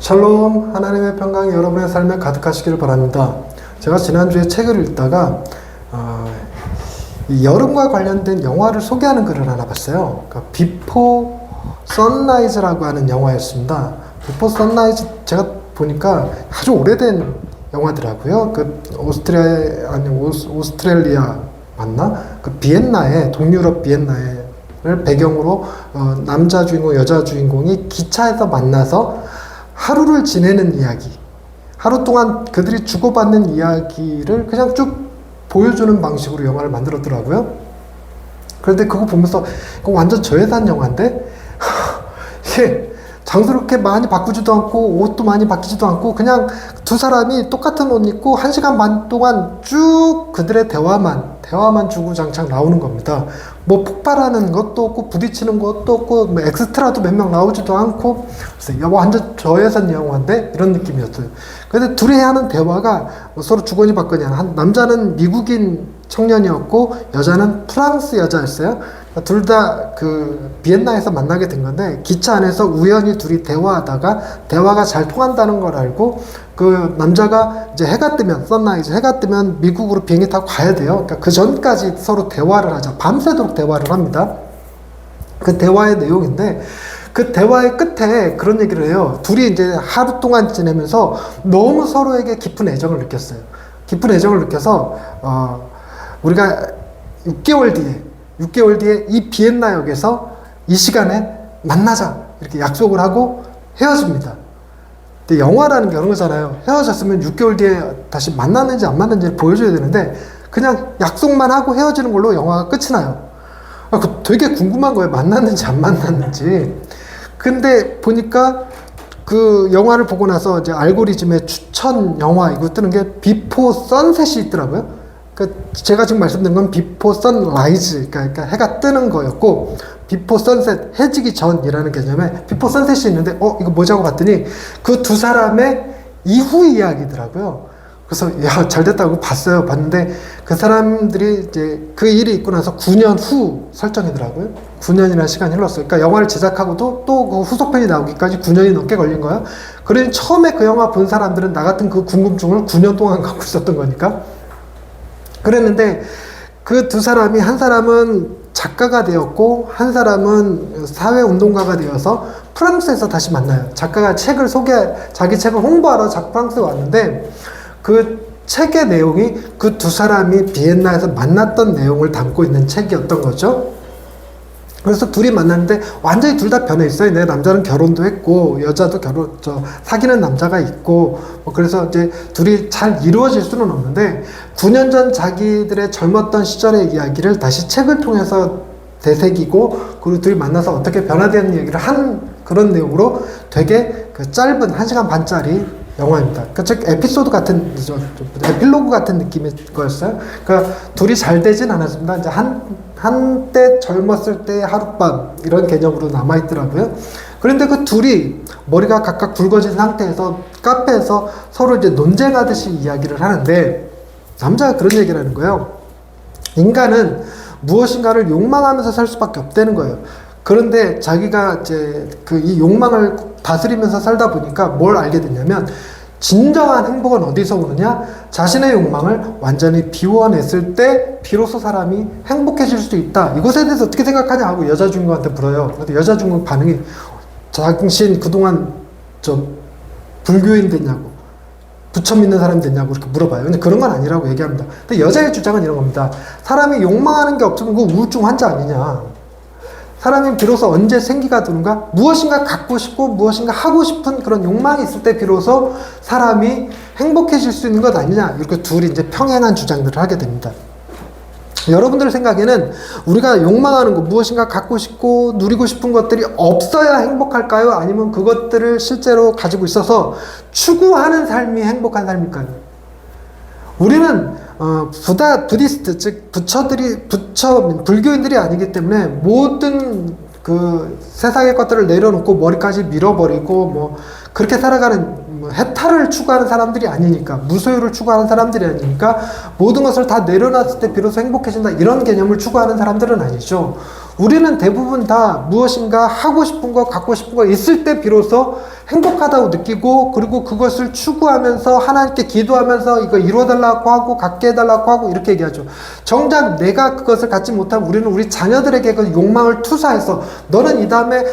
샬롬, 하나님의 평강이 여러분의 삶에 가득하시기를 바랍니다. 제가 지난주에 책을 읽다가 이 여름과 관련된 영화를 소개하는 글을 하나 봤어요. 그러니까 비포 선라이즈라고 하는 영화였습니다. 비포 선라이즈 제가 보니까 아주 오래된 영화더라고요. 그 오스트레일리아 맞나? 그 비엔나에 동유럽 비엔나를 배경으로 남자 주인공, 여자 주인공이 기차에서 만나서 하루를 지내는 이야기, 하루 동안 그들이 주고받는 이야기를 그냥 쭉 보여주는 방식으로 영화를 만들었더라고요. 그런데 그거 보면서 이거 완전 저예산 영화인데 이게 장소를 그렇게 많이 바꾸지도 않고 옷도 많이 바뀌지도 않고 그냥 두 사람이 똑같은 옷 입고 1시간 반 동안 쭉 그들의 대화만 주구장창 나오는 겁니다. 뭐 폭발하는 것도 없고 부딪히는 것도 없고 뭐 엑스트라도 몇 명 나오지도 않고 그래서 이거 완전 저예산 영화인데 이런 느낌이었어요. 근데 둘이 하는 대화가 서로 주거니 받거니 하는, 남자는 미국인 청년이었고 여자는 프랑스 여자였어요. 둘 다 그 비엔나에서 만나게 된 건데 기차 안에서 우연히 둘이 대화하다가 대화가 잘 통한다는 걸 알고 그 남자가 이제 해가 뜨면 선라이즈 해가 뜨면 미국으로 비행기 타고 가야 돼요. 그러니까 그 전까지 서로 대화를 하자. 밤새도록 대화를 합니다. 그 대화의 내용인데 그 대화의 끝에 그런 얘기를 해요. 둘이 이제 하루 동안 지내면서 너무 서로에게 깊은 애정을 느꼈어요. 깊은 애정을 느껴서 우리가 6개월 뒤에 이 비엔나역에서 이 시간에 만나자 이렇게 약속을 하고 헤어집니다. 근데 영화라는 게 그런 거잖아요. 헤어졌으면 6개월 뒤에 다시 만났는지 안 만났는지 보여줘야 되는데 그냥 약속만 하고 헤어지는 걸로 영화가 끝이 나요. 되게 궁금한 거예요. 만났는지 안 만났는지. 근데 보니까 그 영화를 보고 나서 이제 알고리즘에 추천 영화 이거 뜨는 게 비포 선셋이 있더라고요. 그러니까 제가 지금 말씀드린 건 비포 선라이즈, 그러니까 해가 뜨는 거였고, 비포 선셋, 해지기 전이라는 개념에 비포 선셋이 있는데, 이거 뭐지 하고 봤더니 그 두 사람의 이후 이야기더라고요. 그래서 야, 잘 됐다고 봤어요. 봤는데 그 사람들이 이제 그 일이 있고 나서 9년 후 설정이더라고요. 9년이라는 시간이 흘렀어요. 그러니까 영화를 제작하고도 또 그 후속편이 나오기까지 9년이 넘게 걸린 거예요. 그러니 처음에 그 영화 본 사람들은 나 같은 그 궁금증을 9년 동안 갖고 있었던 거니까. 그랬는데 그 두 사람이 한 사람은 작가가 되었고 한 사람은 사회운동가가 되어서 프랑스에서 다시 만나요. 작가가 자기 책을 홍보하러 프랑스에 왔는데 그 책의 내용이 그 두 사람이 비엔나에서 만났던 내용을 담고 있는 책이었던 거죠. 그래서 둘이 만났는데 완전히 둘 다 변해 있어요. 내 남자는 결혼도 했고 여자도 사귀는 남자가 있고 그래서 이제 둘이 잘 이루어질 수는 없는데 9년 전 자기들의 젊었던 시절의 이야기를 다시 책을 통해서 되새기고 그리고 둘이 만나서 어떻게 변화되는 얘기를 한 그런 내용으로 되게 그 짧은 1시간 반짜리 영화입니다. 그러니까 즉 에피소드 같은 에필로그 같은 느낌의 거였어요. 그러니까 둘이 잘 되진 않았습니다. 이제 한때 젊었을 때 하룻밤 이런 개념으로 남아 있더라고요. 그런데 그 둘이 머리가 각각 굵어진 상태에서 카페에서 서로 이제 논쟁하듯이 이야기를 하는데 남자가 그런 얘기를 하는 거예요. 인간은 무엇인가를 욕망하면서 살 수밖에 없다는 거예요. 그런데 자기가 이제 이 욕망을 다스리면서 살다 보니까 뭘 알게 됐냐면 진정한 행복은 어디서 오느냐? 자신의 욕망을 완전히 비워냈을 때 비로소 사람이 행복해질 수 있다. 이것에 대해서 어떻게 생각하냐 하고 여자 주인공한테 물어요. 근데 여자 주인공 반응이 당신 그동안 불교인 됐냐고 부처 믿는 사람 됐냐고 이렇게 물어봐요. 근데 그런 건 아니라고 얘기합니다. 근데 여자의 주장은 이런 겁니다. 사람이 욕망하는 게 없으면 그거 우울증 환자 아니냐. 사람이 비로소 언제 생기가 드는가? 무엇인가 갖고 싶고 무엇인가 하고 싶은 그런 욕망이 있을 때 비로소 사람이 행복해질 수 있는 것 아니냐? 이렇게 둘이 이제 평행한 주장들을 하게 됩니다. 여러분들 생각에는 우리가 욕망하는 것, 무엇인가 갖고 싶고 누리고 싶은 것들이 없어야 행복할까요? 아니면 그것들을 실제로 가지고 있어서 추구하는 삶이 행복한 삶일까요? 우리는 부디스트, 즉 불교인들이 아니기 때문에 모든 그 세상의 것들을 내려놓고 머리까지 밀어버리고 그렇게 살아가는 해탈을 추구하는 사람들이 아니니까, 무소유를 추구하는 사람들이 아니니까 모든 것을 다 내려놨을 때 비로소 행복해진다 이런 개념을 추구하는 사람들은 아니죠. 우리는 대부분 다 무엇인가 하고 싶은 거, 갖고 싶은 거 있을 때 비로소 행복하다고 느끼고, 그리고 그것을 추구하면서 하나님께 기도하면서 이거 이루어달라고 하고 갖게 해달라고 하고 이렇게 얘기하죠. 정작 내가 그것을 갖지 못하면 우리는 우리 자녀들에게 그 욕망을 투사해서 너는 이 다음에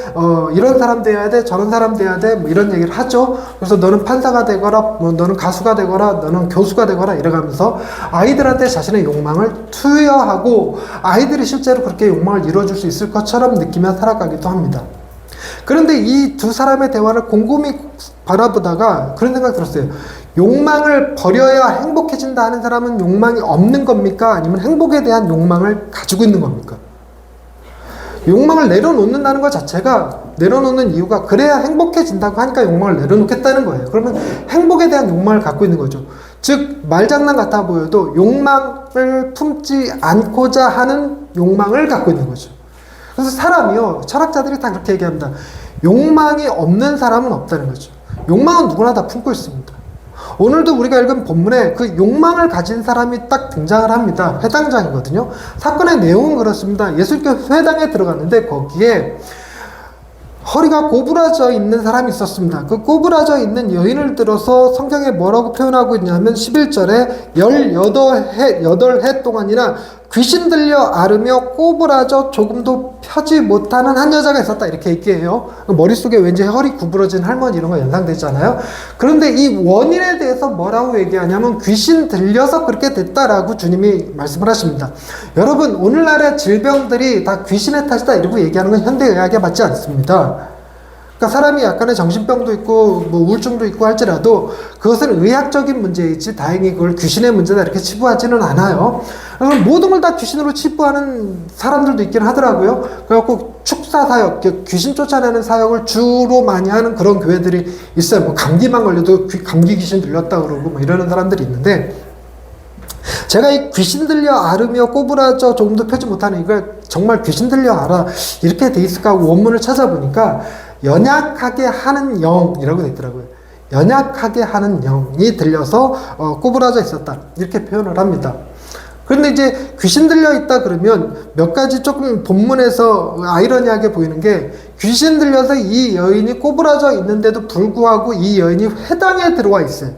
이런 사람 돼야 돼, 저런 사람 돼야 돼, 뭐 이런 얘기를 하죠. 그래서 너는 판사가 되거라, 뭐 너는 가수가 되거라, 너는 교수가 되거라 이래가면서 아이들한테 자신의 욕망을 투여하고 아이들이 실제로 그렇게 욕망을 이루어줄 수 있을 것처럼 느끼며 살아가기도 합니다. 그런데 이 두 사람의 대화를 곰곰이 바라보다가 그런 생각이 들었어요. 욕망을 버려야 행복해진다 하는 사람은 욕망이 없는 겁니까? 아니면 행복에 대한 욕망을 가지고 있는 겁니까? 욕망을 내려놓는다는 것 자체가, 내려놓는 이유가 그래야 행복해진다고 하니까 욕망을 내려놓겠다는 거예요. 그러면 행복에 대한 욕망을 갖고 있는 거죠. 즉 말장난 같아 보여도 욕망을 품지 않고자 하는 욕망을 갖고 있는 거죠. 그래서 사람이요, 철학자들이 다 그렇게 얘기합니다. 욕망이 없는 사람은 없다는 거죠. 욕망은 누구나 다 품고 있습니다. 오늘도 우리가 읽은 본문에 그 욕망을 가진 사람이 딱 등장을 합니다. 회당장이거든요. 사건의 내용은 그렇습니다. 예수님께서 회당에 들어갔는데 거기에 허리가 꼬부라져 있는 사람이 있었습니다. 그 꼬부라져 있는 여인을 들어서 성경에 뭐라고 표현하고 있냐면 11절에 18해 동안이나 귀신 들려 앓으며 꼬부라져 조금도 펴지 못하는 한 여자가 있었다 이렇게 얘기해요. 머릿속에 왠지 허리 구부러진 할머니 이런 거 연상되잖아요. 그런데 이 원인에 대해서 뭐라고 얘기하냐면 귀신 들려서 그렇게 됐다라고 주님이 말씀을 하십니다. 여러분, 오늘날의 질병들이 다 귀신의 탓이다 이러고 얘기하는 건 현대의학에 맞지 않습니다. 그러니까 사람이 약간의 정신병도 있고 뭐 우울증도 있고 할지라도 그것은 의학적인 문제이지 다행히 그걸 귀신의 문제다 이렇게 치부하지는 않아요. 그래서 모든 걸 다 귀신으로 치부하는 사람들도 있긴 하더라고요. 그래갖고 축사 사역, 귀신 쫓아내는 사역을 주로 많이 하는 그런 교회들이 있어요. 뭐 감기만 걸려도 감기 귀신 들렸다 그러고 뭐 이러는 사람들이 있는데, 제가 이 귀신 들려 앓으며 꼬부라져 조금도 펴지 못하는 이걸 정말 귀신 들려 앓아 이렇게 돼 있을까 하고 원문을 찾아보니까 연약하게 하는 영이라고 돼 있더라고요. 연약하게 하는 영이 들려서 꼬부라져 있었다 이렇게 표현을 합니다. 그런데 이제 귀신 들려 있다 그러면 몇 가지 조금 본문에서 아이러니하게 보이는 게, 귀신 들려서 이 여인이 꼬부라져 있는데도 불구하고 이 여인이 회당에 들어와 있어요.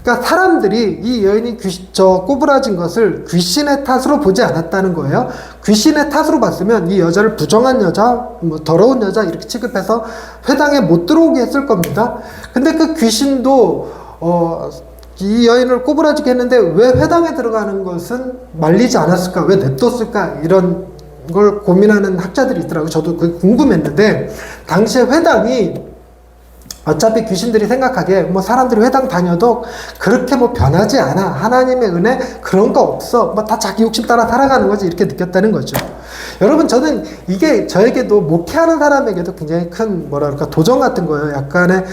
그러니까 사람들이 이 여인이 꼬부라진 것을 귀신의 탓으로 보지 않았다는 거예요. 귀신의 탓으로 봤으면 이 여자를 부정한 여자, 뭐 더러운 여자 이렇게 취급해서 회당에 못 들어오게 했을 겁니다. 근데 그 귀신도 이 여인을 꼬부라지게 했는데 왜 회당에 들어가는 것은 말리지 않았을까? 왜 냅뒀을까? 이런 걸 고민하는 학자들이 있더라고요. 저도 그게 궁금했는데, 당시에 회당이 어차피 귀신들이 생각하기에 뭐 사람들이 회당 다녀도 그렇게 뭐 변하지 않아, 하나님의 은혜 그런 거 없어, 뭐 다 자기 욕심 따라 살아가는 거지 이렇게 느꼈다는 거죠. 여러분, 저는 이게 저에게도 목회하는 사람에게도 굉장히 큰 뭐랄까 도전 같은 거예요. 약간의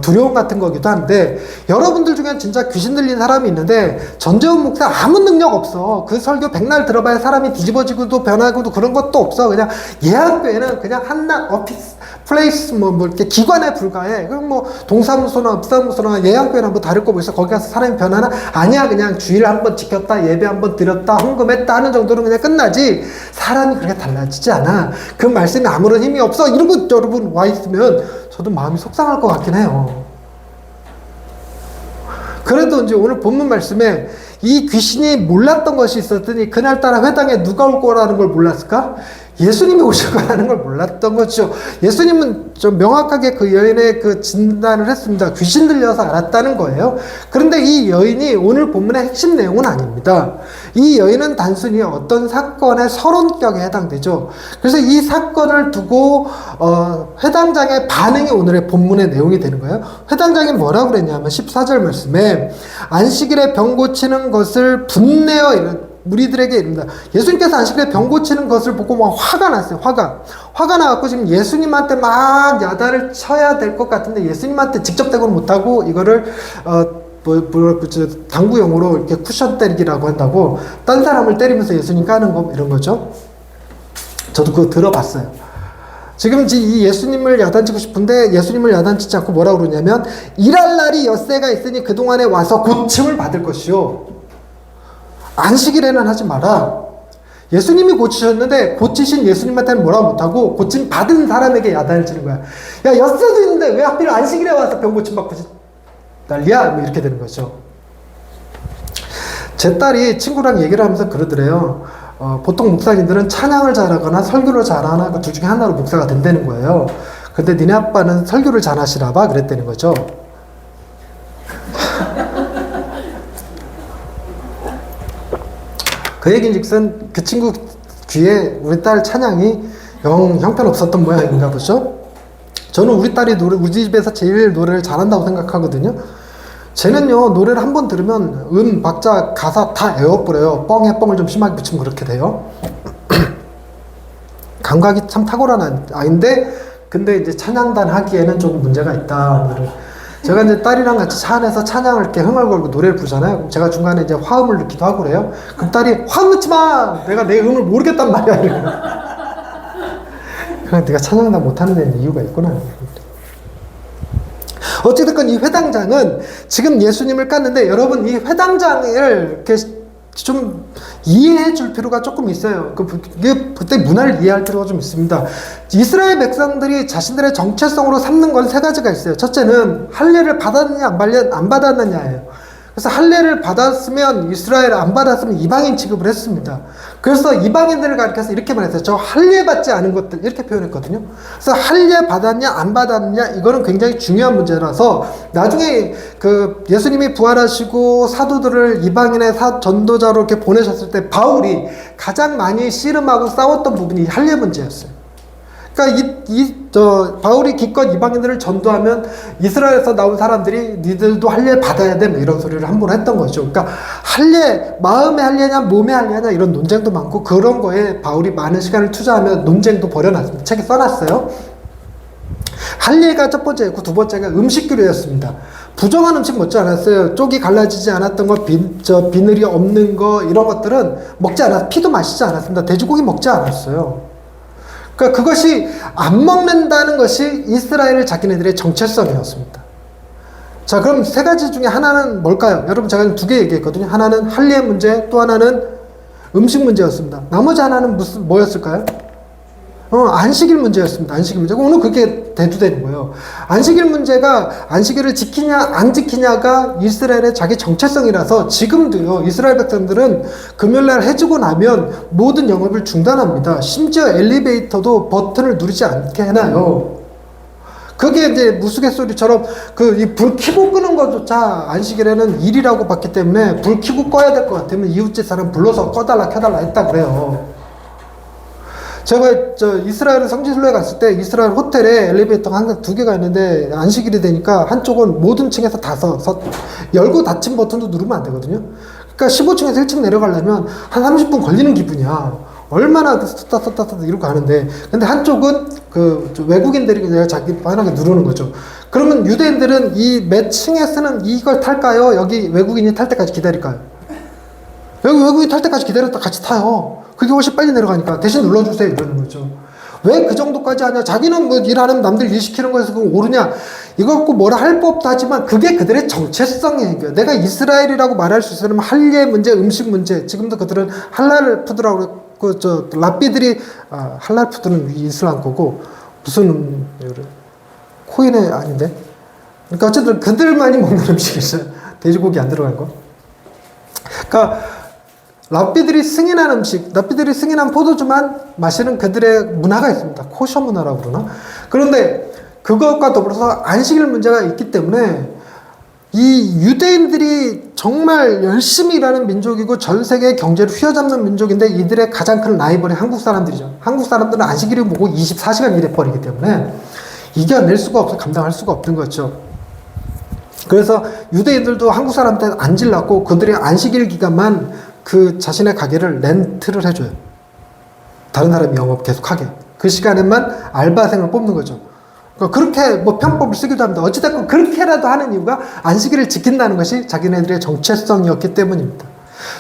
두려움 같은 거기도 한데, 여러분들 중에 진짜 귀신 들린 사람이 있는데 전재훈 목사 아무 능력 없어. 그 설교 백날 들어봐야 사람이 뒤집어지고도 변하고도 그런 것도 없어. 그냥 예약교회는 그냥 한낱 오피스 플레이스 뭐 이렇게 기관에 불과해. 그럼 뭐 동사무소나 읍사무소나 예약교회나 뭐 다를 거 뭐 있어. 거기 가서 사람이 변하나? 아니야. 그냥 주일 한번 지켰다, 예배 한번 드렸다, 헌금했다 하는 정도로 그냥 끝나지 사람이 그렇게 달라지지 않아. 그 말씀이 아무런 힘이 없어 이러고 여러분 와 있으면 저도 마음이 속상할 것 같긴 해요. 그래도 이제 오늘 본문 말씀에 이 귀신이 몰랐던 것이 있었더니 그날따라 회당에 누가 올 거라는 걸 몰랐을까? 예수님이 오실 거라는 걸 몰랐던 거죠. 예수님은 좀 명확하게 그 여인의 그 진단을 했습니다. 귀신 들려서 알았다는 거예요. 그런데 이 여인이 오늘 본문의 핵심 내용은 아닙니다. 이 여인은 단순히 어떤 사건의 서론격에 해당되죠. 그래서 이 사건을 두고 회당장의 반응이 오늘의 본문의 내용이 되는 거예요. 회당장이 뭐라고 그랬냐면 14절 말씀에 안식일에 병 고치는 것을 분내어 이런 무리들에게 이릅니다. 예수님께서 안식일에 병 고치는 것을 보고 막 화가 났어요. 화가 나갖고 지금 예수님한테 막 야단을 쳐야 될 것 같은데 예수님한테 직접 대고는 못하고 이거를 당구용으로 이렇게 쿠션 때리기라고 한다고 딴 사람을 때리면서 예수님 까는 거 이런 거죠. 저도 그거 들어봤어요. 지금 이 예수님을 야단치고 싶은데 예수님을 야단치지 않고 뭐라고 그러냐면 일할 날이 엿새가 있으니 그동안에 와서 고침을 받을 것이요. 안식일에는 하지 마라. 예수님이 고치셨는데 고치신 예수님한테는 뭐라고 못하고 고침 받은 사람에게 야단을 치는 거야. 야, 엿새도 있는데 왜 하필 안식일에 와서 병 고침받고 난리야? 뭐 이렇게 되는 거죠. 제 딸이 친구랑 얘기를 하면서 그러더래요. 보통 목사님들은 찬양을 잘하거나 설교를 잘하나 그 둘 중에 하나로 목사가 된다는 거예요. 근데 니네 아빠는 설교를 잘하시나 봐 그랬다는 거죠. 그 얘기인즉슨 그 친구 귀에 우리 딸 찬양이 영 형편없었던 모양인가 보죠. 저는 우리 딸이 우리 집에서 제일 노래를 잘한다고 생각하거든요. 쟤는요, 노래를 한 번 들으면 박자, 가사 다 외워버려요. 뻥에 뻥을 좀 심하게 붙이면 그렇게 돼요. 감각이 참 탁월한 아이인데, 근데 이제 찬양단 하기에는 조금 문제가 있다. 제가 이제 딸이랑 같이 차 안에서 찬양을 이렇게 흥을 걸고 노래를 부르잖아요. 그럼 제가 중간에 이제 화음을 넣기도 하고 그래요. 그럼 딸이, 화음 넣지 마! 내가 내 음을 모르겠단 말이야. 그냥 내가 찬양단 못하는 데는 이유가 있구나. 어찌됐건 이 회당장은 지금 예수님을 깠는데 여러분 이 회당장을 이렇게 좀 이해해 줄 필요가 조금 있어요. 그때 문화를 이해할 필요가 좀 있습니다. 이스라엘 백성들이 자신들의 정체성으로 삼는 건 세 가지가 있어요. 첫째는 할례를 받았느냐 안 받았느냐예요. 그래서 할례를 받았으면 이스라엘, 안 받았으면 이방인 취급을 했습니다. 그래서 이방인들을 가리켜서 이렇게 말했어요. 저 할례 받지 않은 것들 이렇게 표현했거든요. 그래서 할례 받았냐 안 받았냐 이거는 굉장히 중요한 문제라서 나중에 그 예수님이 부활하시고 사도들을 이방인의 전도자로 이렇게 보내셨을 때 바울이 가장 많이 씨름하고 싸웠던 부분이 할례 문제였어요. 그러니까 바울이 기껏 이방인들을 전도하면 이스라엘에서 나온 사람들이 니들도 할례 받아야 돼 뭐 이런 소리를 함부로 했던 거죠. 그러니까 할례, 마음의 할례냐 몸의 할례냐 이런 논쟁도 많고 그런 거에 바울이 많은 시간을 투자하며 논쟁도 벌여놨습니다. 책에 써놨어요. 할례가 첫 번째였고 두 번째가 음식교류였습니다. 부정한 음식 먹지 않았어요. 쪽이 갈라지지 않았던 거, 비늘이 없는 거 이런 것들은 먹지 않았어요. 피도 마시지 않았습니다. 돼지고기 먹지 않았어요. 그러니까 그것이 안 먹는다는 것이 이스라엘 자기네들의 정체성이었습니다. 자, 그럼 세 가지 중에 하나는 뭘까요? 여러분 제가 두 개 얘기했거든요. 하나는 할례 문제, 또 하나는 음식 문제였습니다. 나머지 하나는 뭐였을까요? 안식일 문제였습니다. 안식일 문제. 오늘 그게 대두되는 거예요. 안식일 문제가 안식일을 지키냐 안 지키냐가 이스라엘의 자기 정체성이라서 지금도요. 이스라엘 백성들은 금요일날 해지고 나면 모든 영업을 중단합니다. 심지어 엘리베이터도 버튼을 누르지 않게 해놔요. 그게 이제 우스갯소리처럼 이 불 켜고 끄는 것조차 안식일에는 일이라고 봤기 때문에 불 켜고 꺼야 될 것 같으면 이웃집 사람 불러서 꺼달라 켜달라 했다 그래요. 제가 이스라엘 성지순례 갔을 때 이스라엘 호텔에 엘리베이터가 항상 두 개가 있는데 안식일이 되니까 한쪽은 모든 층에서 다 서서 열고 닫힌 버튼도 누르면 안 되거든요. 그러니까 15층에서 1층 내려가려면 한 30분 걸리는 기분이야. 얼마나 썼다 이러고 가는데 근데 한쪽은 외국인들이 그냥 자기 편하게 누르는 거죠. 그러면 유대인들은 이 몇 층에 쓰는 이걸 탈까요? 여기 외국인이 탈 때까지 기다릴까요? 여기 외국인이 탈 때까지 기다렸다 같이 타요. 그게 훨씬 빨리 내려가니까 대신 눌러주세요 이러는 거죠. 왜 그 정도까지 하냐? 자기는 뭐 일하는 남들 일 시키는 거에서 그거 오르냐? 이거 갖고 뭐라 할 법도 하지만 그게 그들의 정체성이에요. 내가 이스라엘이라고 말할 수 있으면 할례 문제, 음식 문제. 지금도 그들은 할랄 푸드라고 랍비들이 할랄 푸드는 이슬람 거고 무슨 코인에 아닌데. 그러니까 어쨌든 그들만이 먹는 음식이 있어요. 돼지고기 안 들어간 거. 그러니까 랍비들이 승인한 음식, 랍비들이 승인한 포도주만 마시는 그들의 문화가 있습니다. 코셔 문화라고 그러나? 그런데 그것과 더불어서 안식일 문제가 있기 때문에 이 유대인들이 정말 열심히 일하는 민족이고 전 세계 경제를 휘어잡는 민족인데 이들의 가장 큰 라이벌이 한국 사람들이죠. 한국 사람들은 안식일을 보고 24시간 일해버리기 때문에 이겨낼 수가 없어, 감당할 수가 없는 거죠. 그래서 유대인들도 한국 사람한테 안 질렀고 그들의 안식일 기간만 자신의 가게를 렌트를 해줘요. 다른 사람이 영업 계속하게. 그 시간에만 알바생을 뽑는 거죠. 그렇게 뭐 편법을 쓰기도 합니다. 어찌됐건 그렇게라도 하는 이유가 안식일을 지킨다는 것이 자기네들의 정체성이었기 때문입니다.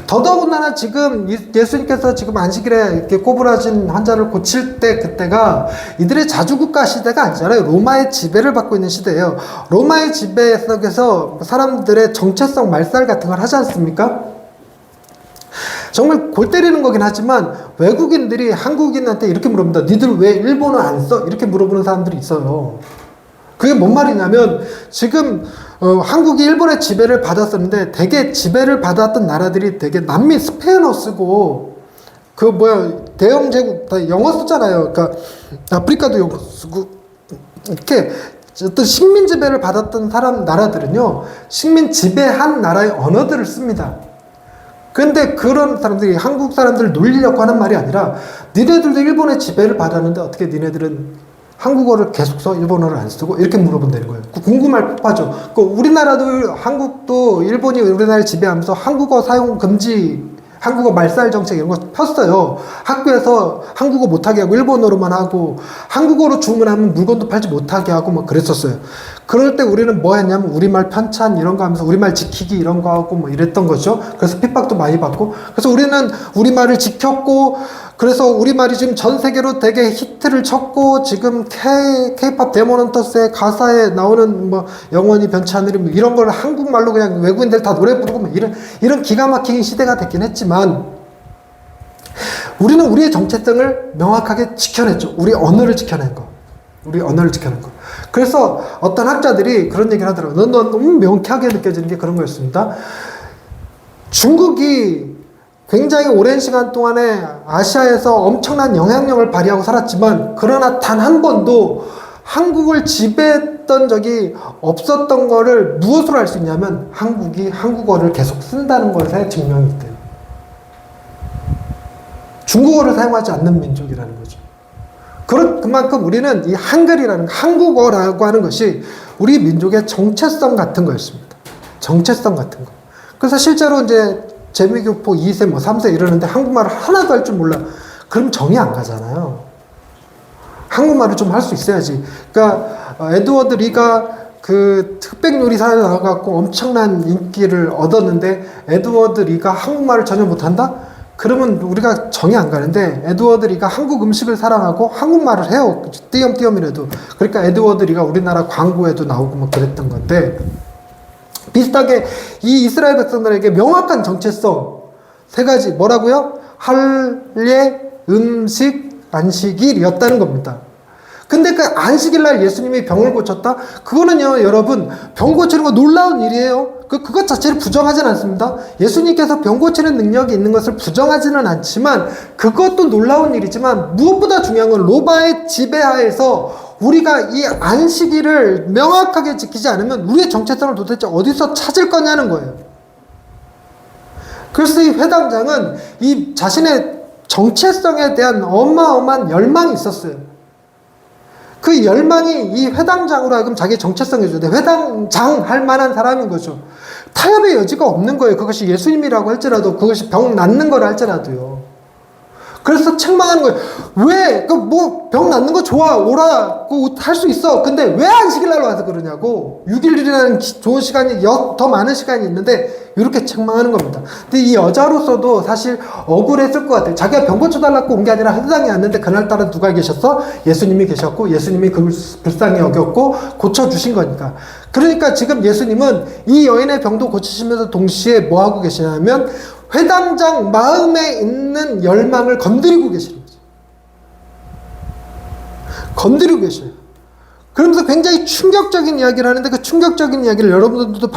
더더군다나 지금 예수님께서 지금 안식일에 이렇게 꼬부라진 환자를 고칠 때 그때가 이들의 자주국가 시대가 아니잖아요. 로마의 지배를 받고 있는 시대예요. 로마의 지배 속에서 사람들의 정체성 말살 같은 걸 하지 않습니까? 정말 골 때리는 거긴 하지만 외국인들이 한국인한테 이렇게 물어봅니다. 니들 왜 일본어 안 써? 이렇게 물어보는 사람들이 있어요. 그게 뭔 말이냐면 지금 한국이 일본의 지배를 받았었는데 대개 지배를 받았던 나라들이 되게 남미 스페인어 쓰고 대영 제국 다 영어 쓰잖아요. 그러니까 아프리카도 영어 쓰고 이렇게 어떤 식민 지배를 받았던 나라들은요 식민 지배한 나라의 언어들을 씁니다. 근데 그런 사람들이 한국 사람들을 놀리려고 하는 말이 아니라 니네들도 일본의 지배를 받았는데 어떻게 니네들은 한국어를 계속 써? 일본어를 안 쓰고? 이렇게 물어본다는 거예요. 궁금할 법하죠. 한국도 일본이 우리나라를 지배하면서 한국어 사용 금지, 한국어 말살 정책 이런 거 폈어요. 학교에서 한국어 못하게 하고 일본어로만 하고 한국어로 주문하면 물건도 팔지 못하게 하고 뭐 그랬었어요. 그럴 때 우리는 뭐 했냐면 우리말 편찬 이런 거 하면서 우리말 지키기 이런 거 하고 뭐 이랬던 거죠. 그래서 핍박도 많이 받고 그래서 우리는 우리말을 지켰고 그래서 우리말이 지금 전 세계로 되게 히트를 쳤고 지금 K-팝 데모넌터스의 가사에 나오는 뭐 영원히 변치 않으리 뭐 이런 걸 한국말로 그냥 외국인들 다 노래 부르고 뭐 이런 기가 막힌 시대가 됐긴 했지만 우리는 우리의 정체성을 명확하게 지켜냈죠. 우리 언어를 지켜낸 거. 그래서 어떤 학자들이 그런 얘기를 하더라고요. 너무 명쾌하게 느껴지는 게 그런 거였습니다. 중국이 굉장히 오랜 시간 동안에 아시아에서 엄청난 영향력을 발휘하고 살았지만 그러나 단 한 번도 한국을 지배했던 적이 없었던 거를 무엇으로 알 수 있냐면 한국이 한국어를 계속 쓴다는 것에 증명이 돼요. 중국어를 사용하지 않는 민족이라는 거죠. 그만큼 우리는 이 한글이라는 한국어라고 하는 것이 우리 민족의 정체성 같은 거였습니다. 정체성 같은 거. 그래서 실제로 이제 재미교포 2세 뭐 3세 이러는데 한국말을 하나도 할 줄 몰라. 그럼 정이 안 가잖아요. 한국말을 좀 할 수 있어야지. 그러니까 에드워드 리가 그 흑백 요리사에 나와갖고 엄청난 인기를 얻었는데 에드워드 리가 한국말을 전혀 못한다? 그러면 우리가 정이 안 가는데 에드워드 리가 한국 음식을 사랑하고 한국말을 해요. 띄엄띄엄이라도. 그러니까 에드워드 리가 우리나라 광고에도 나오고 뭐 그랬던 건데 비슷하게 이 이스라엘 백성들에게 명확한 정체성 세 가지 뭐라고요? 할례, 음식, 안식일이었다는 겁니다. 근데 그 안식일 날 예수님이 병을 고쳤다? 그거는요, 여러분, 병 고치는 거 놀라운 일이에요. 그것 자체를 부정하진 않습니다. 예수님께서 병 고치는 능력이 있는 것을 부정하지는 않지만 그것도 놀라운 일이지만 무엇보다 중요한 건 로마의 지배하에서 우리가 이 안식일을 명확하게 지키지 않으면 우리의 정체성을 도대체 어디서 찾을 거냐는 거예요. 그래서 이 회당장은 이 자신의 정체성에 대한 어마어마한 열망이 있었어요. 그 열망이 이 회당장으로 하여금 자기의 정체성을 주는데 회당장 할 만한 사람인 거죠. 타협의 여지가 없는 거예요. 그것이 예수님이라고 할지라도 그것이 병 낫는 거라 할지라도요. 그래서 책망하는 거예요. 왜? 병 낫는 거 좋아. 오라고 할 수 있어. 근데 왜 안식일 날 와서 그러냐고. 6일이라는 좋은 시간이 더 많은 시간이 있는데 이렇게 책망하는 겁니다. 근데 이 여자로서도 사실 억울했을 것 같아요. 자기가 병 고쳐달라고 온 게 아니라 회당에 왔는데 그날따라 누가 계셨어? 예수님이 계셨고 예수님이 그걸 불쌍히 여겼고 고쳐주신 거니까. 그러니까 지금 예수님은 이 여인의 병도 고치시면서 동시에 뭐 하고 계시냐면 회당장 마음에 있는 열망을 건드리고 계시는 거죠. 건드리고 계셔요. 그러면서 굉장히 충격적인 이야기를 하는데 그 충격적인 이야기를 여러분들도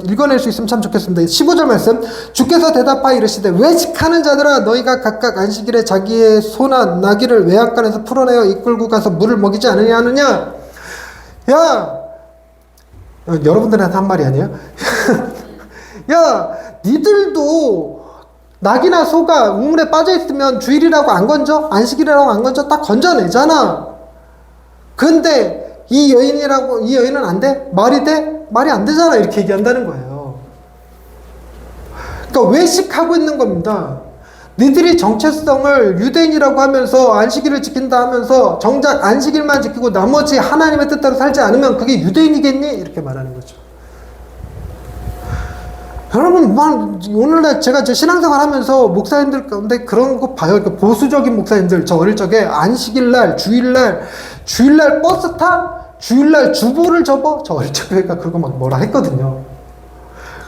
읽어낼 수 있으면 참 좋겠습니다. 15절 말씀. 주께서 대답하여 이르시되 외식하는 자들아 너희가 각각 안식일에 자기의 소나 나귀를 외양간에서 풀어내어 이끌고 가서 물을 먹이지 않으냐 하느냐. 야, 여러분들한테 한 말이 아니에요? 야, 니들도 낙이나 소가 우물에 빠져있으면 주일이라고 안 건져? 안식일이라고 안 건져? 딱 건져내잖아. 근데 이 여인은 안 돼? 말이 돼? 말이 안 되잖아. 이렇게 얘기한다는 거예요. 그러니까 외식하고 있는 겁니다. 니들이 정체성을 유대인이라고 하면서 안식일을 지킨다 하면서 정작 안식일만 지키고 나머지 하나님의 뜻대로 살지 않으면 그게 유대인이겠니? 이렇게 말하는 거죠. 여러분, 오늘날 제가 신앙생활 하면서 목사님들 가운데 그런 거 봐요. 그러니까 보수적인 목사님들, 저 어릴 적에 안식일날, 주일날 버스 타? 주일날 주보를 접어? 저 어릴 적에 그거 막 뭐라 했거든요.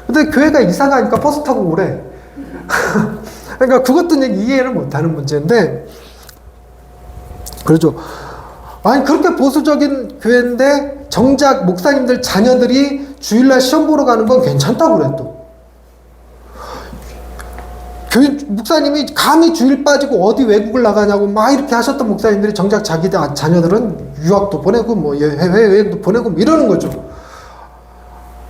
근데 교회가 이사가니까 버스 타고 오래. 그러니까 그것도 이해를 못하는 문제인데, 그렇죠. 아니, 그렇게 보수적인 교회인데, 정작 목사님들 자녀들이 주일날 시험 보러 가는 건 괜찮다고 그래, 또. 교회 목사님이 감히 주일 빠지고 어디 외국을 나가냐고 막 이렇게 하셨던 목사님들이 정작 자기 자녀들은 유학도 보내고 뭐 해외여행도 보내고 뭐 이러는 거죠.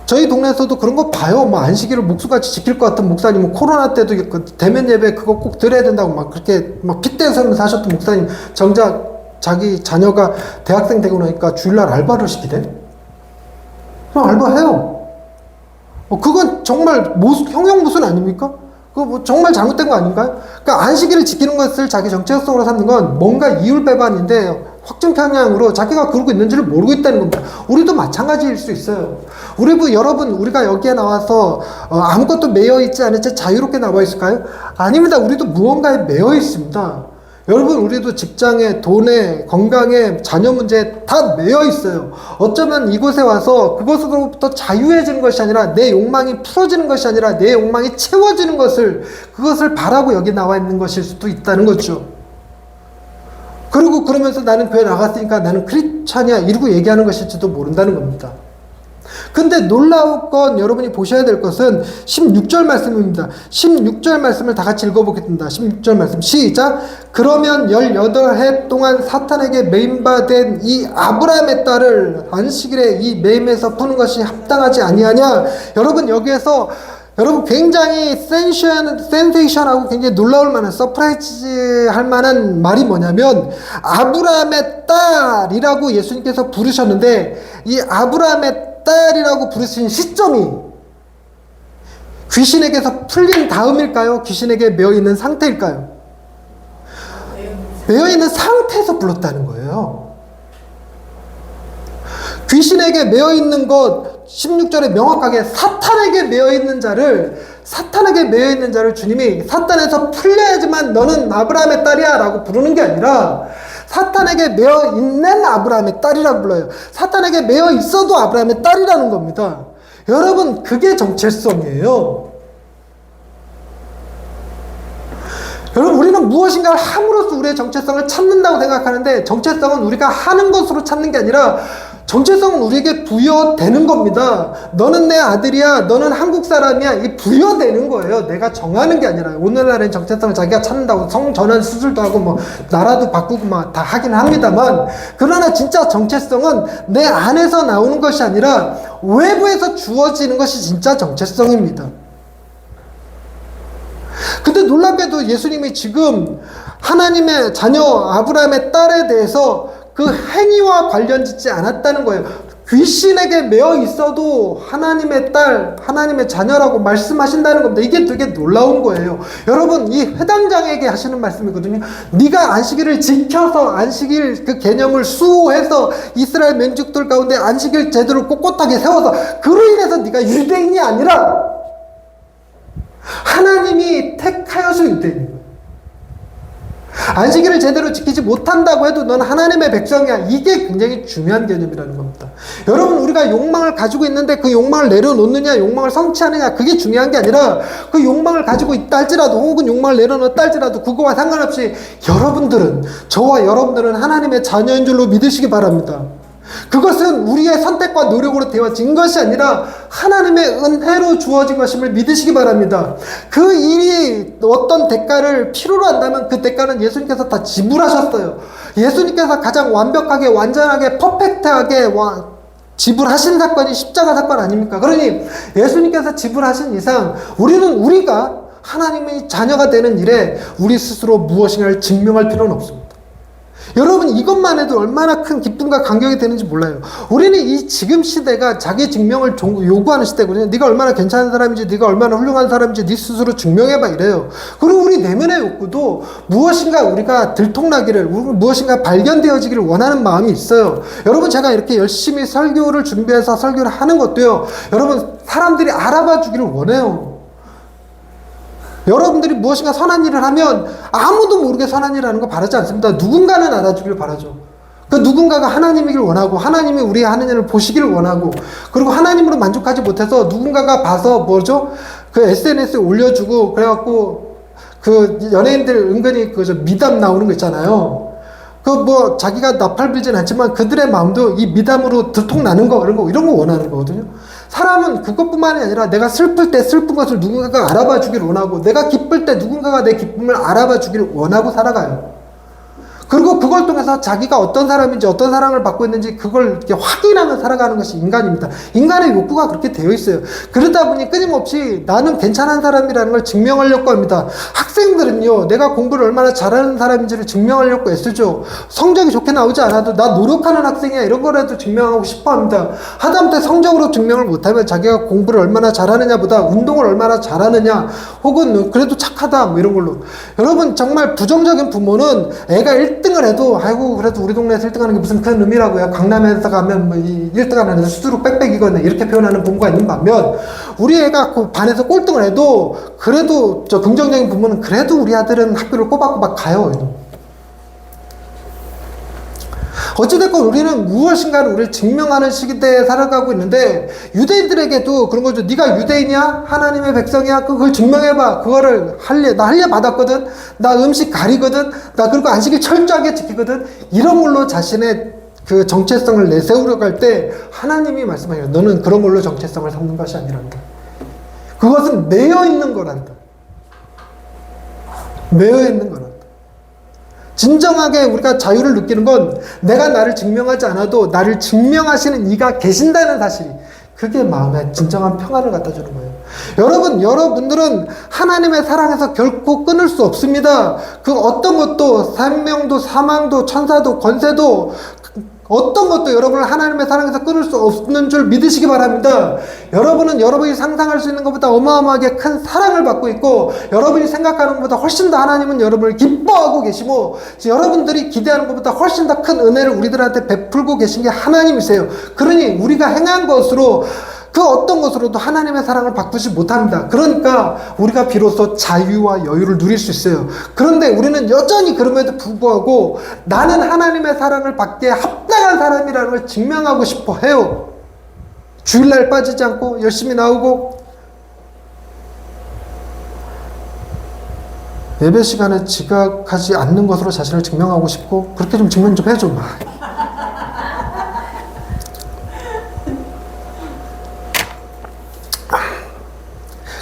저희 동네에서도 그런 거 봐요. 뭐 안식일을 목수같이 지킬 것 같은 목사님은 코로나 때도 대면 예배 그거 꼭 드려야 된다고 막 그렇게 막 핏대서면서 하셨던 목사님, 정작 자기 자녀가 대학생 되고 나니까 주일날 알바를 시키대. 그럼 알바해요. 그건 정말 형용무술 아닙니까? 그거 뭐 정말 잘못된 거 아닌가요? 그러니까 안식일을 지키는 것을 자기 정체성으로 삼는 건 뭔가 이율배반인데, 확증 편향으로 자기가 그러고 있는지를 모르고 있다는 겁니다. 우리도 마찬가지일 수 있어요. 여러분, 우리가 여기에 나와서 아무것도 매여 있지 않은 채 자유롭게 나와 있을까요? 아닙니다. 우리도 무언가에 매여 있습니다. 여러분, 우리도 직장에, 돈에, 건강에, 자녀 문제에 다 매여 있어요. 어쩌면 이곳에 와서 그것으로부터 자유해지는 것이 아니라, 내 욕망이 풀어지는 것이 아니라 내 욕망이 채워지는 그것을 바라고 여기 나와 있는 것일 수도 있다는 거죠. 그리고 그러면서 나는 교회 나갔으니까 나는 크리스찬이야 이러고 얘기하는 것일지도 모른다는 겁니다. 근데 놀라운 건 여러분이 보셔야 될 것은 16절 말씀입니다. 16절 말씀을 다 같이 읽어보겠습니다. 16절 말씀 시작. 그러면 18해 동안 사탄에게 매임받은 이 아브라함의 딸을 안식일에 이 매임에서 푸는 것이 합당하지 아니하냐. 여러분, 여기에서 굉장히 센세이션하고 굉장히 놀라울 만한, 서프라이즈 할 만한 말이 뭐냐면, 아브라함의 딸이라고 예수님께서 부르셨는데, 이 아브라함의 딸이라고 부르신 시점이 귀신에게서 풀린 다음일까요? 귀신에게 매어있는 상태일까요? 매어있는 상태에서 불렀다는 거예요. 귀신에게 매어있는 것, 16절에 명확하게 사탄에게 매어있는 자를 주님이 사탄에서 풀려야지만 너는 아브라함의 딸이야 라고 부르는 게 아니라, 사탄에게 매어 있는 아브라함의 딸이라고 불러요. 사탄에게 매어 있어도 아브라함의 딸이라는 겁니다. 여러분, 그게 정체성이에요. 여러분, 우리는 무엇인가를 함으로써 우리의 정체성을 찾는다고 생각하는데, 정체성은 우리가 하는 것으로 찾는 게 아니라 정체성은 우리에게 부여되는 겁니다. 너는 내 아들이야, 너는 한국 사람이야, 이게 부여되는 거예요. 내가 정하는 게 아니라. 오늘날엔 정체성을 자기가 찾는다고 성전환 수술도 하고 뭐 나라도 바꾸고 막 다 하긴 합니다만, 그러나 진짜 정체성은 내 안에서 나오는 것이 아니라 외부에서 주어지는 것이 진짜 정체성입니다. 근데 놀랍게도 예수님이 지금 하나님의 자녀 아브라함의 딸에 대해서 그 행위와 관련 짓지 않았다는 거예요. 귀신에게 매어 있어도 하나님의 딸, 하나님의 자녀라고 말씀하신다는 겁니다. 이게 되게 놀라운 거예요. 여러분, 이 회당장에게 하시는 말씀이거든요. 네가 안식일을 지켜서 안식일 그 개념을 수호해서 이스라엘 민족들 가운데 안식일 제도를 꼿꼿하게 세워서 그로 인해서 네가 유대인이 아니라 하나님이 택하여서 유대인인 거예요. 안식일을 제대로 지키지 못한다고 해도 넌 하나님의 백성이야. 이게 굉장히 중요한 개념이라는 겁니다. 여러분, 우리가 욕망을 가지고 있는데 그 욕망을 내려놓느냐, 욕망을 성취하느냐, 그게 중요한 게 아니라, 그 욕망을 가지고 있다 할지라도, 혹은 욕망을 내려놓았다 할지라도 그거와 상관없이 저와 여러분들은 하나님의 자녀인 줄로 믿으시기 바랍니다. 그것은 우리의 선택과 노력으로 되어진 것이 아니라 하나님의 은혜로 주어진 것임을 믿으시기 바랍니다. 그 일이 어떤 대가를 필요로 한다면 그 대가는 예수님께서 다 지불하셨어요. 예수님께서 가장 완벽하게, 완전하게, 퍼펙트하게 지불하신 사건이 십자가 사건 아닙니까? 그러니 예수님께서 지불하신 이상 우리가 하나님의 자녀가 되는 일에 우리 스스로 무엇인가를 증명할 필요는 없습니다. 여러분, 이것만 해도 얼마나 큰 기쁨과 감격이 되는지 몰라요. 우리는 이 지금 시대가 자기 증명을 요구하는 시대거든요. 네가 얼마나 괜찮은 사람인지, 네가 얼마나 훌륭한 사람인지 네 스스로 증명해봐 이래요. 그리고 우리 내면의 욕구도 무엇인가 우리가 들통나기를, 무엇인가 발견되어지기를 원하는 마음이 있어요. 여러분, 제가 이렇게 열심히 설교를 준비해서 설교를 하는 것도요, 여러분, 사람들이 알아봐 주기를 원해요. 여러분들이 무엇인가 선한 일을 하면 아무도 모르게 선한 일을 하는 거 바라지 않습니다. 누군가는 알아주길 바라죠. 그 누군가가 하나님이길 원하고, 하나님이 우리 하는 일을 보시기를 원하고, 그리고 하나님으로 만족하지 못해서 누군가가 봐서 그 SNS에 올려주고, 그래갖고 그 연예인들 은근히 그 저 미담 나오는 거 있잖아요. 그 뭐 자기가 나팔 불진 않지만 그들의 마음도 이 미담으로 들통나는 거 이런 거 원하는 거거든요. 사람은 그것뿐만이 아니라 내가 슬플 때 슬픈 것을 누군가가 알아봐 주길 원하고, 내가 기쁠 때 누군가가 내 기쁨을 알아봐 주길 원하고 살아가요. 그리고 그걸 통해서 자기가 어떤 사람인지, 어떤 사랑을 받고 있는지 그걸 이렇게 확인하며 살아가는 것이 인간입니다. 인간의 욕구가 그렇게 되어 있어요. 그러다 보니 끊임없이 나는 괜찮은 사람이라는 걸 증명하려고 합니다. 학생들은요, 내가 공부를 얼마나 잘하는 사람인지를 증명하려고 애쓰죠. 성적이 좋게 나오지 않아도 나 노력하는 학생이야 이런 거라도 증명하고 싶어 합니다. 하다못해 성적으로 증명을 못하면 자기가 공부를 얼마나 잘하느냐보다 운동을 얼마나 잘하느냐, 혹은 그래도 착하다 뭐 이런 걸로. 여러분, 정말 부정적인 부모는 애가 1등을 해도 아이고 그래도 우리 동네에서 1등하는 게 무슨 큰 의미라고요. 강남에서 가면 뭐 1등하는 애들 수두룩 빽빽이거든 이렇게 표현하는 부모가 있는 반면, 우리 애가 그 반에서 꼴등을 해도 그래도 저 긍정적인 부모는 그래도 우리 아들은 학교를 꼬박꼬박 가요. 어찌됐건 우리는 무엇인가를 우리를 증명하는 시대에 살아가고 있는데, 유대인들에게도 그런 거죠. 네가 유대인이야? 하나님의 백성이야? 그걸 증명해봐. 그거를 나 할례 받았거든? 나 음식 가리거든? 나 그리고 안식일 철저하게 지키거든? 이런 걸로 자신의 그 정체성을 내세우려고 할 때 하나님이 말씀하셔요. 너는 그런 걸로 정체성을 삼는 것이 아니란다. 그것은 매여 있는 거란다. 매여 있는 거란다. 진정하게 우리가 자유를 느끼는 건 내가 나를 증명하지 않아도 나를 증명하시는 이가 계신다는 사실이, 그게 마음에 진정한 평안을 갖다 주는 거예요. 여러분들은 하나님의 사랑에서 결코 끊을 수 없습니다. 그 어떤 것도, 생명도 사망도 천사도 권세도 어떤 것도 여러분을 하나님의 사랑에서 끊을 수 없는 줄 믿으시기 바랍니다. 여러분은 여러분이 상상할 수 있는 것보다 어마어마하게 큰 사랑을 받고 있고, 여러분이 생각하는 것보다 훨씬 더 하나님은 여러분을 기뻐하고 계시고, 여러분들이 기대하는 것보다 훨씬 더 큰 은혜를 우리들한테 베풀고 계신 게 하나님이세요. 그러니 우리가 행한 것으로, 그 어떤 것으로도 하나님의 사랑을 바꾸지 못합니다. 그러니까 우리가 비로소 자유와 여유를 누릴 수 있어요. 그런데 우리는 여전히 그럼에도 불구하고 나는 하나님의 사랑을 받기에 합당한 사람이라는 걸 증명하고 싶어 해요. 주일날 빠지지 않고 열심히 나오고, 예배 시간에 지각하지 않는 것으로 자신을 증명하고 싶고, 그렇게 좀 증명 좀 해줘.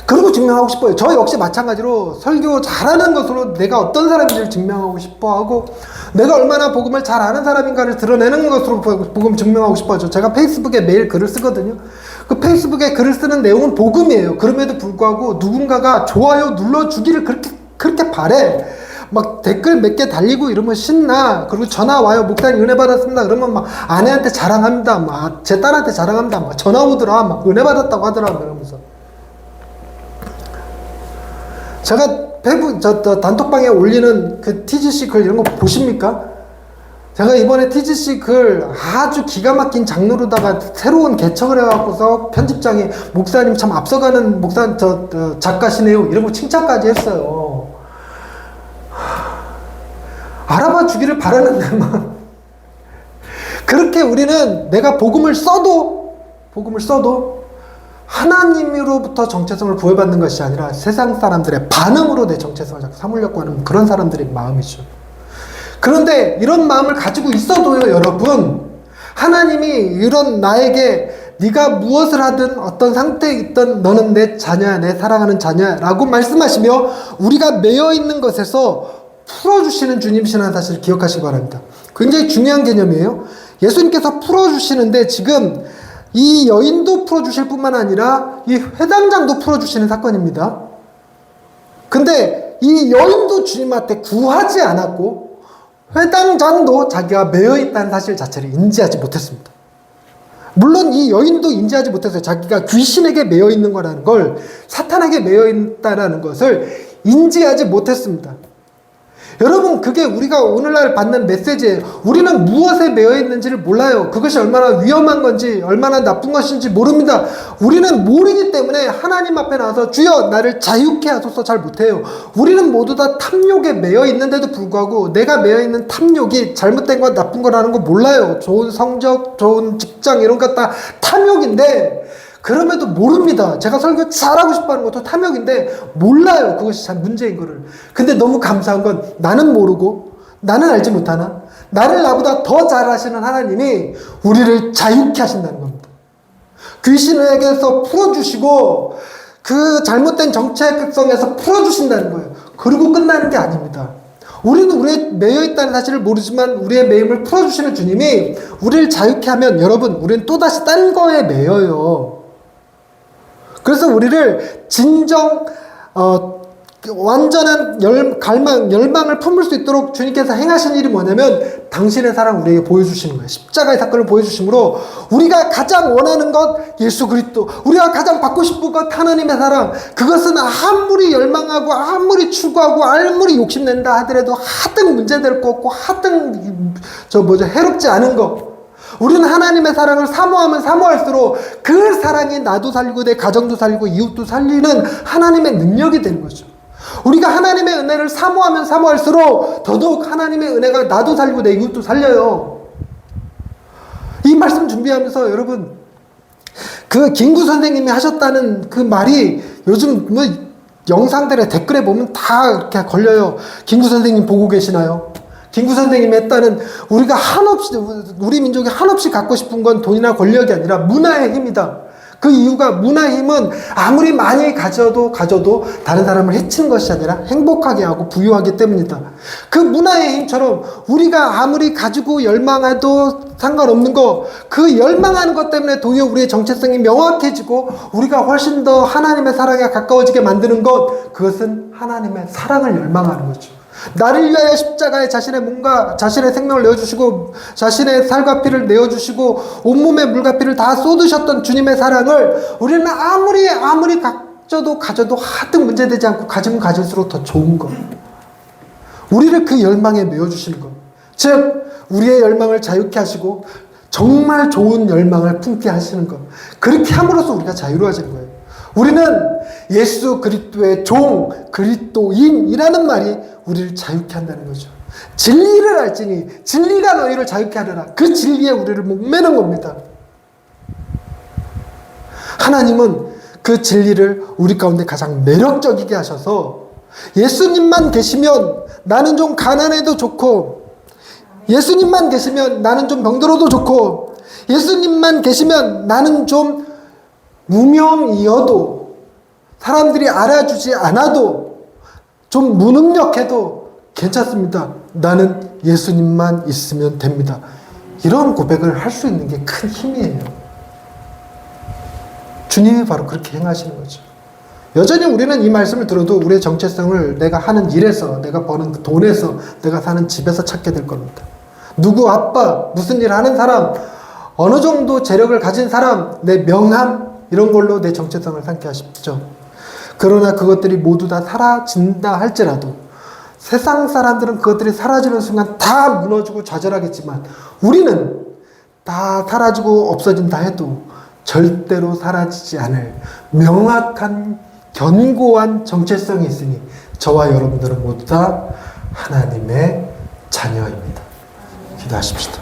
그리고 증명하고 싶어요. 저 역시 마찬가지로 설교 잘하는 것으로 내가 어떤 사람인지를 증명하고 싶어하고, 내가 얼마나 복음을 잘 아는 사람인가를 드러내는 것으로 복음 증명하고 싶어하죠. 제가 페이스북에 매일 글을 쓰거든요. 그 페이스북에 글을 쓰는 내용은 복음이에요. 그럼에도 불구하고 누군가가 좋아요 눌러주기를 그렇게 바래. 막 댓글 몇 개 달리고 이러면 신나. 그리고 전화 와요. 목사님 은혜 받았습니다. 그러면 막 아내한테 자랑합니다. 막 제 딸한테 자랑합니다. 막 전화 오더라. 막 은혜 받았다고 하더라. 이러면서. 제가 단톡방에 올리는 그 TGC 글 이런 거 보십니까? 제가 이번에 TGC 글 아주 기가 막힌 장르로다가 새로운 개척을 해갖고서 편집장이 목사님 참 앞서가는 작가시네요. 이런 거 칭찬까지 했어요. 알아봐 주기를 바라는데만. 그렇게 우리는 내가 복음을 써도 하나님으로부터 정체성을 부여받는 것이 아니라 세상 사람들의 반응으로 내 정체성을 자꾸 삼으려고 하는 그런 사람들의 마음이죠. 그런데 이런 마음을 가지고 있어도요, 여러분, 하나님이 이런 나에게 네가 무엇을 하든 어떤 상태에 있든 너는 내 자녀야, 내 사랑하는 자녀야 라고 말씀하시며 우리가 매여 있는 것에서 풀어주시는 주님이시라는 사실을 기억하시기 바랍니다. 굉장히 중요한 개념이에요. 예수님께서 풀어주시는데 지금 이 여인도 풀어주실 뿐만 아니라 이 회당장도 풀어주시는 사건입니다. 근데 이 여인도 주님한테 구하지 않았고 회당장도 자기가 매여 있다는 사실 자체를 인지하지 못했습니다. 물론 이 여인도 인지하지 못했어요. 자기가 귀신에게 매여 있는 거라는 걸, 사탄에게 매여 있다는 것을 인지하지 못했습니다. 여러분, 그게 우리가 오늘날 받는 메시지예요. 우리는 무엇에 매여 있는지를 몰라요. 그것이 얼마나 위험한 건지, 얼마나 나쁜 것인지 모릅니다. 우리는 모르기 때문에 하나님 앞에 나와서 주여 나를 자유케 하소서 잘 못해요. 우리는 모두 다 탐욕에 매여 있는데도 불구하고 내가 매여 있는 탐욕이 잘못된 거 나쁜 거라는 거 몰라요. 좋은 성적, 좋은 직장 이런 것 다 탐욕인데, 그럼에도 모릅니다. 제가 설교 잘하고 싶어하는 것도 탐욕인데 몰라요. 그것이 참 문제인 거를. 근데 너무 감사한 건 나는 모르고 나는 알지 못하나 나를 나보다 더 잘하시는 하나님이 우리를 자유케 하신다는 겁니다. 귀신에게서 풀어주시고 그 잘못된 정체성에서 풀어주신다는 거예요. 그리고 끝나는 게 아닙니다. 우리는 우리의 매여있다는 사실을 모르지만 우리의 매임을 풀어주시는 주님이 우리를 자유케 하면 여러분 우리는 또다시 딴 거에 매여요. 그래서 우리를 진정 완전한 열망을 품을 수 있도록 주님께서 행하신 일이 뭐냐면 당신의 사랑 우리에게 보여주시는 거예요. 십자가의 사건을 보여주심으로 우리가 가장 원하는 것 예수 그리스도, 우리가 가장 받고 싶은 것 하나님의 사랑, 그것은 아무리 열망하고 아무리 추구하고 아무리 욕심낸다 하더라도 하등 문제될 거 없고 하등 해롭지 않은 거, 우리는 하나님의 사랑을 사모하면 사모할수록 그 사랑이 나도 살리고 내 가정도 살리고 이웃도 살리는 하나님의 능력이 되는 거죠. 우리가 하나님의 은혜를 사모하면 사모할수록 더더욱 하나님의 은혜가 나도 살리고 내 이웃도 살려요. 이 말씀 준비하면서 여러분 그 김구 선생님이 하셨다는 그 말이 요즘 뭐 영상들의 댓글에 보면 다 이렇게 걸려요. 김구 선생님 보고 계시나요? 김구 선생님이 했다는 우리가 한없이 우리 민족이 한없이 갖고 싶은 건 돈이나 권력이 아니라 문화의 힘이다. 그 이유가 문화의 힘은 아무리 많이 가져도 다른 사람을 해치는 것이 아니라 행복하게 하고 부유하기 때문이다. 그 문화의 힘처럼 우리가 아무리 가지고 열망해도 상관없는 거, 그 열망하는 것 때문에 도리어 우리의 정체성이 명확해지고 우리가 훨씬 더 하나님의 사랑에 가까워지게 만드는 것, 그것은 하나님의 사랑을 열망하는 거죠. 나를 위하여 십자가에 자신의 몸과 자신의 생명을 내어주시고 자신의 살과 피를 내어주시고 온몸의 물과 피를 다 쏟으셨던 주님의 사랑을 우리는 아무리 가져도 하등 문제되지 않고 가지면 가질수록 더 좋은 것, 우리를 그 열망에 메워주시는 것, 즉 우리의 열망을 자유케 하시고 정말 좋은 열망을 품게 하시는 것, 그렇게 함으로써 우리가 자유로워지는 거예요. 우리는 예수 그리스도의 종, 그리스도인이라는 말이 우리를 자유케 한다는 거죠. 진리를 알지니 진리가 너희를 자유케 하리라. 그 진리에 우리를 목매는 겁니다. 하나님은 그 진리를 우리 가운데 가장 매력적이게 하셔서 예수님만 계시면 나는 좀 가난해도 좋고, 예수님만 계시면 나는 좀 병들어도 좋고, 예수님만 계시면 나는 좀 무명이어도 사람들이 알아주지 않아도 좀 무능력해도 괜찮습니다. 나는 예수님만 있으면 됩니다. 이런 고백을 할 수 있는 게 큰 힘이에요. 주님이 바로 그렇게 행하시는 거죠. 여전히 우리는 이 말씀을 들어도 우리의 정체성을 내가 하는 일에서, 내가 버는 돈에서, 내가 사는 집에서 찾게 될 겁니다. 누구 아빠, 무슨 일 하는 사람, 어느 정도 재력을 가진 사람, 내 명함, 이런 걸로 내 정체성을 삼게 하십시오. 그러나 그것들이 모두 다 사라진다 할지라도 세상 사람들은 그것들이 사라지는 순간 다 무너지고 좌절하겠지만 우리는 다 사라지고 없어진다 해도 절대로 사라지지 않을 명확한 견고한 정체성이 있으니 저와 여러분들은 모두 다 하나님의 자녀입니다. 기도하십시다.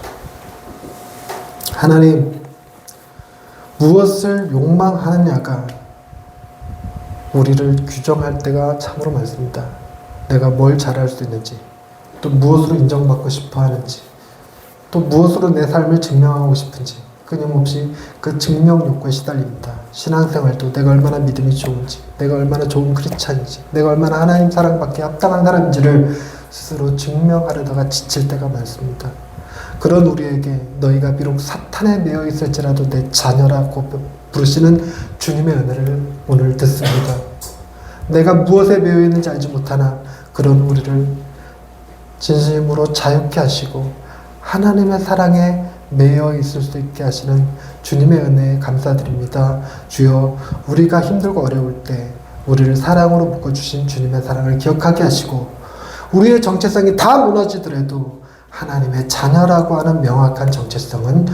하나님, 무엇을 욕망하느냐가 우리를 규정할 때가 참으로 많습니다. 내가 뭘 잘할 수 있는지, 또 무엇으로 인정받고 싶어 하는지, 또 무엇으로 내 삶을 증명하고 싶은지 끊임없이 그 증명 욕구에 시달립니다. 신앙생활도 내가 얼마나 믿음이 좋은지, 내가 얼마나 좋은 크리스찬인지, 내가 얼마나 하나님 사랑받기에 합당한 사람인지를 스스로 증명하려다가 지칠 때가 많습니다. 그런 우리에게 너희가 비록 사탄에 매여 있을지라도 내 자녀라고 부르시는 주님의 은혜를 오늘 듣습니다. 내가 무엇에 매여 있는지 알지 못하나 그런 우리를 진심으로 자유케 하시고 하나님의 사랑에 매여 있을 수 있게 하시는 주님의 은혜에 감사드립니다. 주여, 우리가 힘들고 어려울 때 우리를 사랑으로 묶어주신 주님의 사랑을 기억하게 하시고 우리의 정체성이 다 무너지더라도 하나님의 자녀라고 하는 명확한 정체성은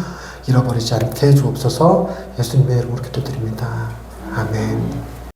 잃어버리지 않게 해주옵소서. 예수님의 이름으로 기도드립니다. 아멘.